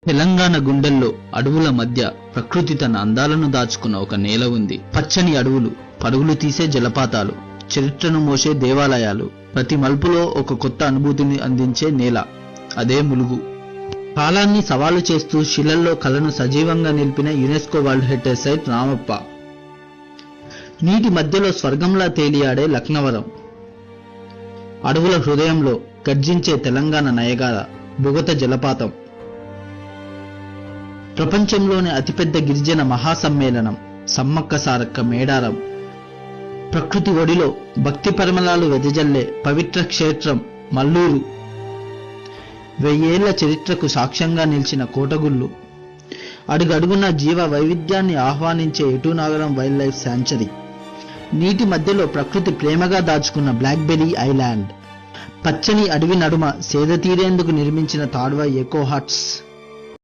తెలంగాణ గుండెల్లో అడవుల మధ్య ప్రకృతి తన అందాలను దాచుకున్న ఒక నేల ఉంది. పచ్చని అడవులు, పరుగులు తీసే జలపాతాలు, చరిత్రను మోసే దేవాలయాలు, ప్రతి మలుపులో ఒక కొత్త అనుభూతిని అందించే నేల, అదే ములుగు. కాలాన్ని సవాలు చేస్తూ శిలల్లో కళను సజీవంగా నిలిపిన UNESCO world heritage site Ramappa. నీటి మధ్యలో స్వర్గంలా తేలియాడే లక్నవరం. అడవుల హృదయంలో గర్జించే తెలంగాణ నయగార బొగత జలపాతం. ప్రపంచంలోనే అతిపెద్ద గిరిజన మహాసమ్మేళనం సమ్మక్క సారక్క మేడారం. ప్రకృతి ఒడిలో భక్తి పరిమళాలు వెదజల్లే పవిత్ర క్షేత్రం మల్లూరు. 1000 ఏళ్ల చరిత్రకు సాక్ష్యంగా నిలిచిన కోటగుళ్ళు. అడుగడుగున జీవ వైవిధ్యాన్ని ఆహ్వానించే ఎటునాగరం వైల్డ్ లైఫ్ శాంక్చురీ. నీటి మధ్యలో ప్రకృతి ప్రేమగా దాచుకున్న బ్లాక్బెర్రీ ఐలాండ్. పచ్చని అడవి నడుమ సేద తీరేందుకు నిర్మించిన తాడ్వాయి ఎకో హట్స్.